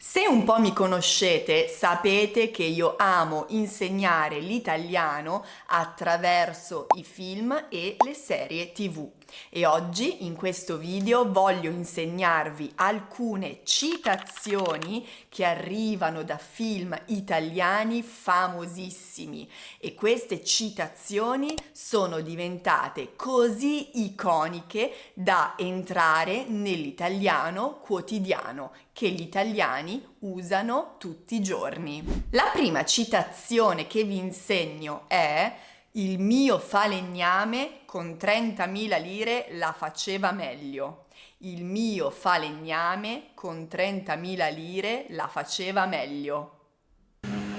Se un po' mi conoscete, sapete che io amo insegnare l'italiano attraverso i film e le serie TV. E oggi in questo video voglio insegnarvi alcune citazioni che arrivano da film italiani famosissimi e queste citazioni sono diventate così iconiche da entrare nell'italiano quotidiano che gli italiani usano tutti i giorni. La prima citazione che vi insegno è: il mio falegname con 30.000 lire la faceva meglio. Il mio falegname con 30.000 lire la faceva meglio.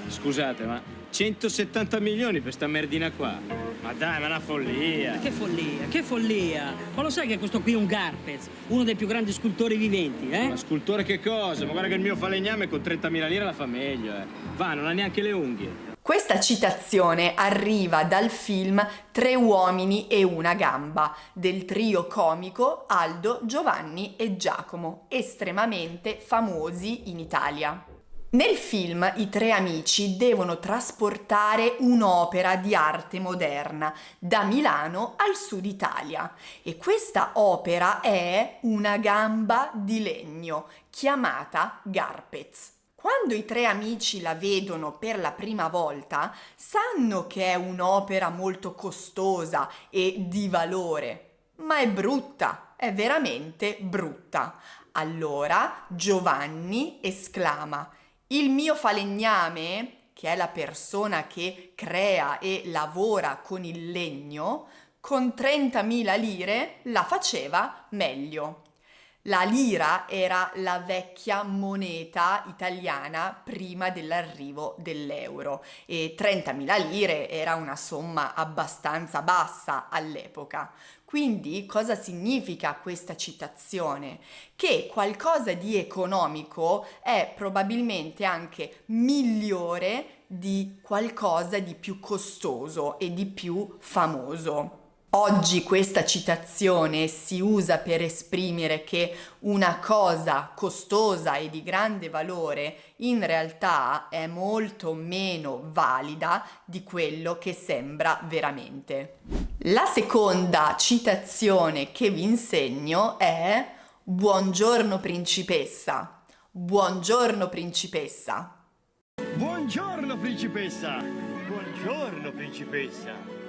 Scusate, ma 170 milioni per sta merdina qua? Ma dai, ma è una follia! Che follia, che follia! Ma lo sai che questo qui è un Garpez, uno dei più grandi scultori viventi, eh? Ma scultore che cosa? Ma guarda che il mio falegname con 30.000 lire la fa meglio, Va, non ha neanche le unghie. Questa citazione arriva dal film Tre uomini e una gamba del trio comico Aldo, Giovanni e Giacomo, estremamente famosi in Italia. Nel film i tre amici devono trasportare un'opera di arte moderna da Milano al sud Italia e questa opera è una gamba di legno chiamata Garpez. Quando i tre amici la vedono per la prima volta, sanno che è un'opera molto costosa e di valore, ma è brutta, è veramente brutta. Allora Giovanni esclama: il mio falegname, che è la persona che crea e lavora con il legno, con 30.000 lire la faceva meglio. La lira era la vecchia moneta italiana prima dell'arrivo dell'euro e 30.000 lire era una somma abbastanza bassa all'epoca. Quindi cosa significa questa citazione? Che qualcosa di economico è probabilmente anche migliore di qualcosa di più costoso e di più famoso. Oggi questa citazione si usa per esprimere che una cosa costosa e di grande valore in realtà è molto meno valida di quello che sembra veramente. La seconda citazione che vi insegno è: buongiorno principessa, buongiorno principessa. Buongiorno principessa! Buongiorno principessa!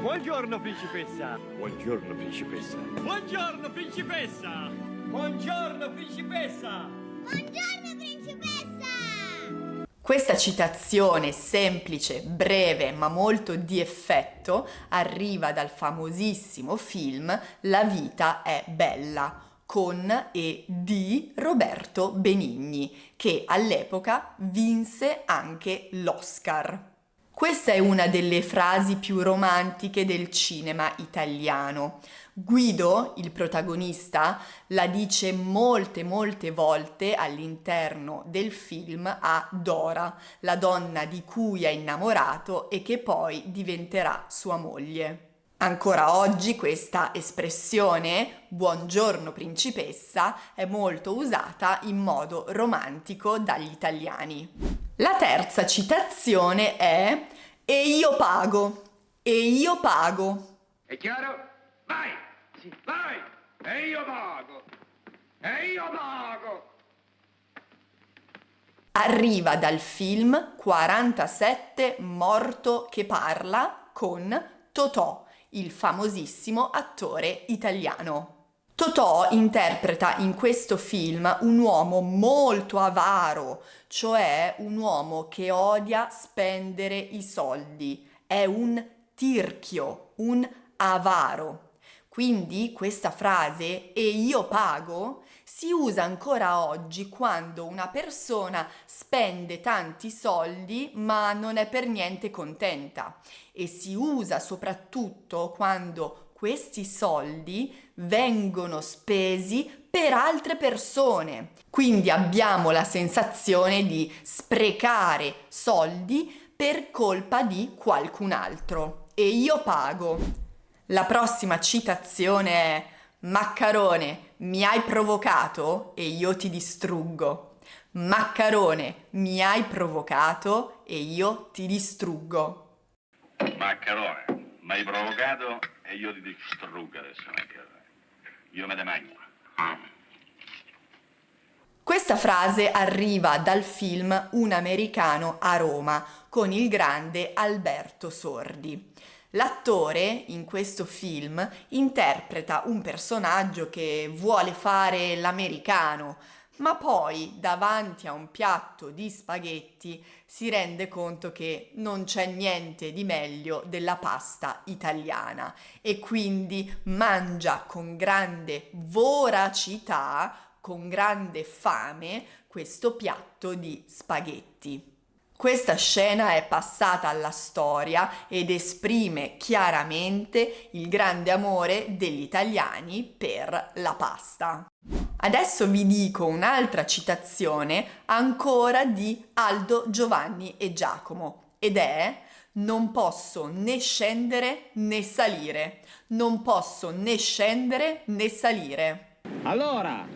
Buongiorno principessa! Buongiorno principessa! Buongiorno principessa! Buongiorno principessa! Buongiorno principessa! Questa citazione semplice, breve ma molto di effetto arriva dal famosissimo film La vita è bella con e di Roberto Benigni, che all'epoca vinse anche l'Oscar. Questa è una delle frasi più romantiche del cinema italiano. Guido, il protagonista, la dice molte volte all'interno del film a Dora, la donna di cui è innamorato e che poi diventerà sua moglie. Ancora oggi questa espressione, buongiorno principessa, è molto usata in modo romantico dagli italiani. La terza citazione è: e io pago, e io pago. È chiaro? Vai! Sì. Vai! E io pago! E io pago! Arriva dal film 47 Morto che parla con Totò, il famosissimo attore italiano. Totò interpreta in questo film un uomo molto avaro, cioè un uomo che odia spendere i soldi, è un tirchio, un avaro. Quindi questa frase "e io pago" si usa ancora oggi quando una persona spende tanti soldi ma non è per niente contenta e si usa soprattutto quando questi soldi vengono spesi per altre persone. Quindi abbiamo la sensazione di sprecare soldi per colpa di qualcun altro. E io pago. La prossima citazione è: Maccarone, mi hai provocato e io ti distruggo. Maccarone, mi hai provocato e io ti distruggo. Maccarone, mi hai provocato e io ti distruggo adesso, Maccarone. Io me ne mangio. Questa frase arriva dal film Un americano a Roma con il grande Alberto Sordi. L'attore in questo film interpreta un personaggio che vuole fare l'americano, ma poi davanti a un piatto di spaghetti si rende conto che non c'è niente di meglio della pasta italiana e quindi mangia con grande voracità, con grande fame, questo piatto di spaghetti. Questa scena è passata alla storia ed esprime chiaramente il grande amore degli italiani per la pasta. Adesso vi dico un'altra citazione ancora di Aldo, Giovanni e Giacomo ed è: non posso né scendere né salire, non posso né scendere né salire. Allora,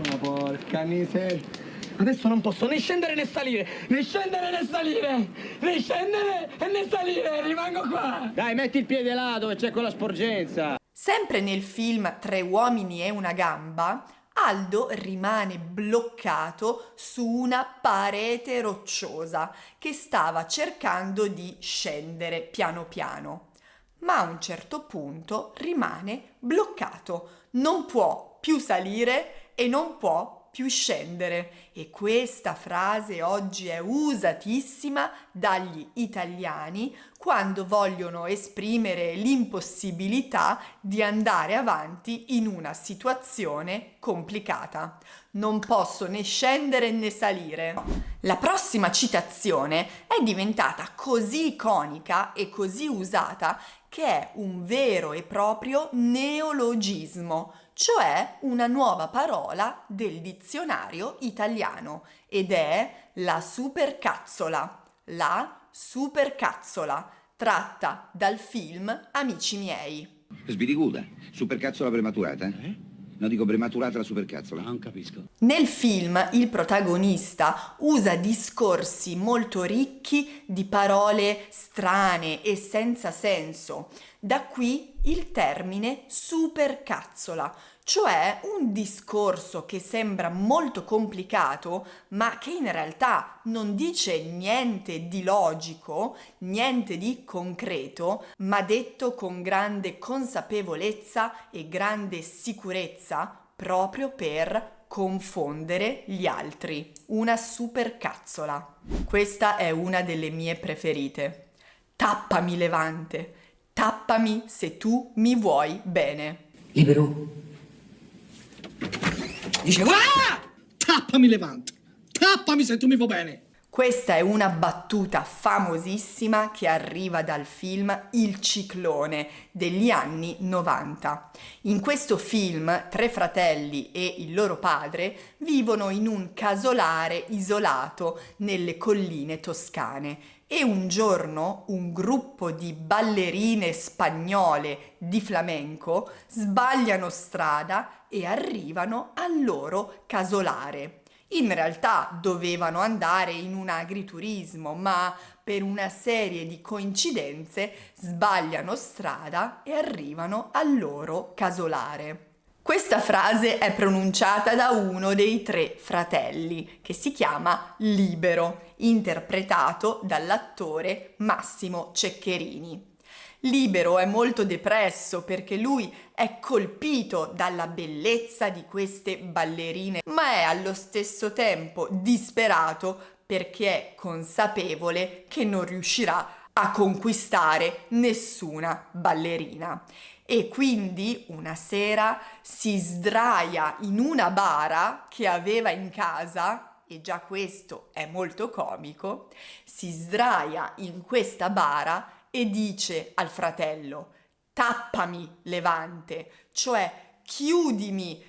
Ma porca miseria. Adesso non posso né scendere né salire, né scendere né salire, né scendere e né salire, rimango qua. dai, metti il piede là dove c'è quella sporgenza. Sempre nel film Tre uomini e una gamba, Aldo rimane bloccato su una parete rocciosa che stava cercando di scendere piano piano, ma a un certo punto rimane bloccato, non può più salire e non può più scendere e questa frase oggi è usatissima dagli italiani quando vogliono esprimere l'impossibilità di andare avanti in una situazione complicata. Non posso né scendere né salire. La prossima citazione è diventata così iconica e così usata che è un vero e proprio neologismo, cioè una nuova parola del dizionario italiano ed è la supercazzola. La supercazzola, tratta dal film Amici miei. Sbiriguda, supercazzola prematurata? No, dico prematurata la supercazzola. Non capisco. Nel film il protagonista usa discorsi molto ricchi di parole strane e senza senso. Da qui il termine supercazzola, cioè un discorso che sembra molto complicato, ma che in realtà non dice niente di logico, niente di concreto, ma detto con grande consapevolezza e grande sicurezza, proprio per confondere gli altri. Una supercazzola. Questa è una delle mie preferite. Tappami Levante, tappami se tu mi vuoi bene. Libero. Dice, ah! Tappami Levante, tappami se tu mi vuoi bene. Questa è una battuta famosissima che arriva dal film Il Ciclone degli anni 90. In questo film tre fratelli e il loro padre vivono in un casolare isolato nelle colline toscane e un giorno un gruppo di ballerine spagnole di flamenco sbagliano strada e arrivano al loro casolare. In realtà dovevano andare in un agriturismo, ma per una serie di coincidenze sbagliano strada e arrivano al loro casolare. Questa frase è pronunciata da uno dei tre fratelli, che si chiama Libero, interpretato dall'attore Massimo Ceccherini. Libero è molto depresso perché lui è colpito dalla bellezza di queste ballerine, ma è allo stesso tempo disperato perché è consapevole che non riuscirà a conquistare nessuna ballerina. E quindi una sera si sdraia in una bara che aveva in casa, e già questo è molto comico, si sdraia in questa bara e dice al fratello: tappami Levante, cioè chiudimi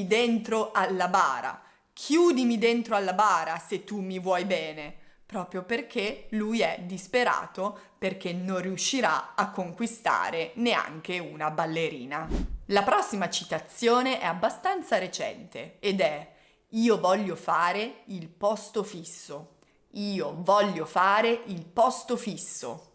dentro alla bara, chiudimi dentro alla bara se tu mi vuoi bene, proprio perché lui è disperato perché non riuscirà a conquistare neanche una ballerina. La prossima citazione è abbastanza recente ed è: Io voglio fare il posto fisso. Io voglio fare il posto fisso.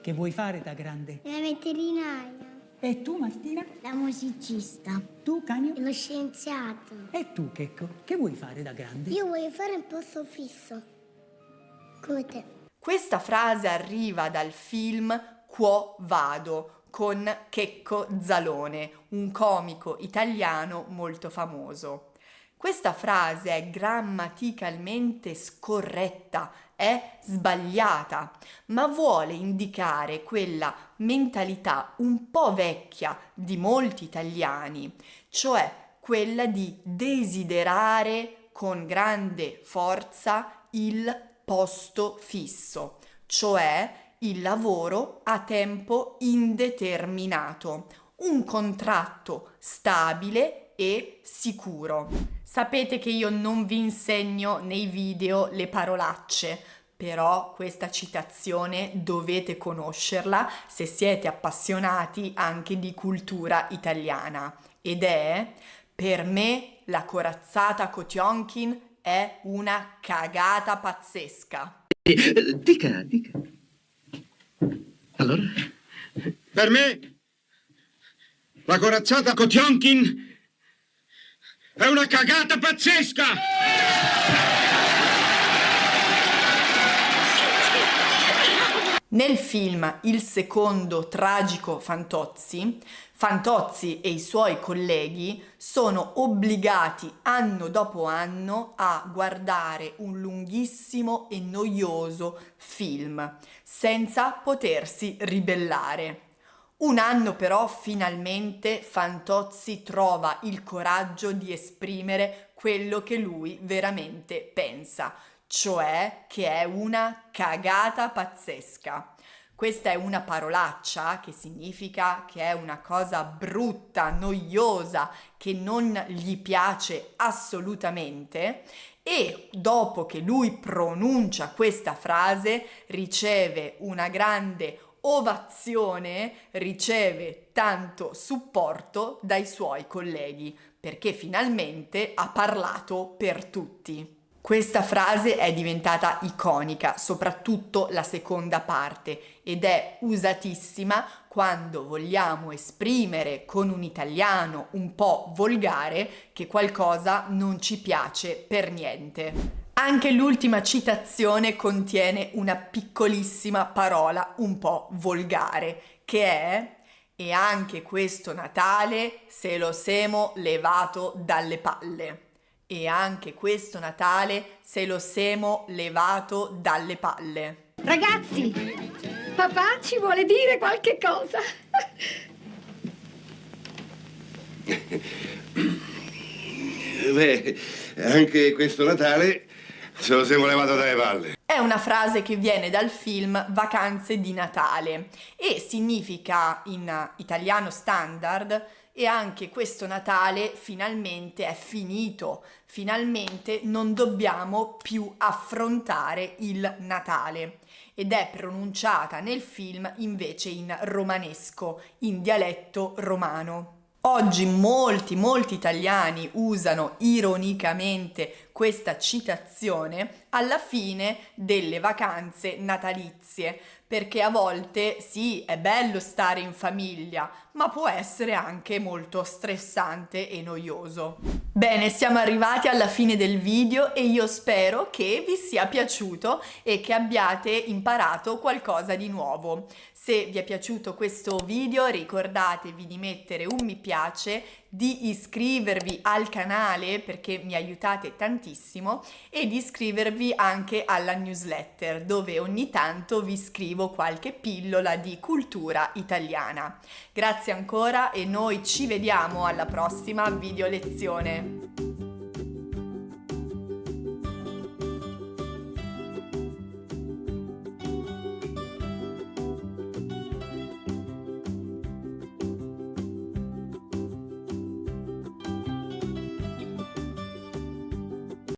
Che vuoi fare da grande? La veterinaria. E tu, Martina? La musicista. Tu, Canio? Lo scienziato. E tu, Checco? Che vuoi fare da grande? Io voglio fare il posto fisso. Come te. Questa frase arriva dal film Quo Vado con Checco Zalone, un comico italiano molto famoso. Questa frase è grammaticalmente scorretta, è sbagliata, ma vuole indicare quella mentalità un po' vecchia di molti italiani, cioè quella di desiderare con grande forza il posto fisso, cioè il lavoro a tempo indeterminato, un contratto stabile e sicuro. Sapete che io non vi insegno nei video le parolacce, però questa citazione dovete conoscerla se siete appassionati anche di cultura italiana. Ed è: per me la corazzata Kotionkin è una cagata pazzesca. Dica. Allora? Per me, la corazzata Kotionkin è una cagata pazzesca! Nel film Il secondo tragico Fantozzi, Fantozzi e i suoi colleghi sono obbligati anno dopo anno a guardare un lunghissimo e noioso film senza potersi ribellare. Un anno però finalmente Fantozzi trova il coraggio di esprimere quello che lui veramente pensa, cioè che è una cagata pazzesca. Questa è una parolaccia che significa che è una cosa brutta, noiosa, che non gli piace assolutamente, e dopo che lui pronuncia questa frase riceve una grande ovazione, riceve tanto supporto dai suoi colleghi, perché finalmente ha parlato per tutti. Questa frase è diventata iconica, soprattutto la seconda parte, ed è usatissima quando vogliamo esprimere con un italiano un po' volgare che qualcosa non ci piace per niente. Anche l'ultima citazione contiene una piccolissima parola un po' volgare, che è: e anche questo Natale se lo semo levato dalle palle. E anche questo Natale se lo semo levato dalle palle. Ragazzi, papà ci vuole dire qualche cosa. Beh, anche questo Natale se lo siamo levato dalle palle. È una frase che viene dal film Vacanze di Natale e significa in italiano standard: e anche questo Natale finalmente è finito, finalmente non dobbiamo più affrontare il Natale. Ed è pronunciata nel film invece in romanesco, in dialetto romano. Oggi molti italiani usano ironicamente questa citazione alla fine delle vacanze natalizie, perché a volte sì, è bello stare in famiglia, ma può essere anche molto stressante e noioso. Bene, siamo arrivati alla fine del video e io spero che vi sia piaciuto e che abbiate imparato qualcosa di nuovo. Se vi è piaciuto questo video ricordatevi di mettere un mi piace, di iscrivervi al canale perché mi aiutate tantissimo e di iscrivervi anche alla newsletter dove ogni tanto vi scrivo qualche pillola di cultura italiana. Grazie ancora e noi ci vediamo alla prossima video lezione.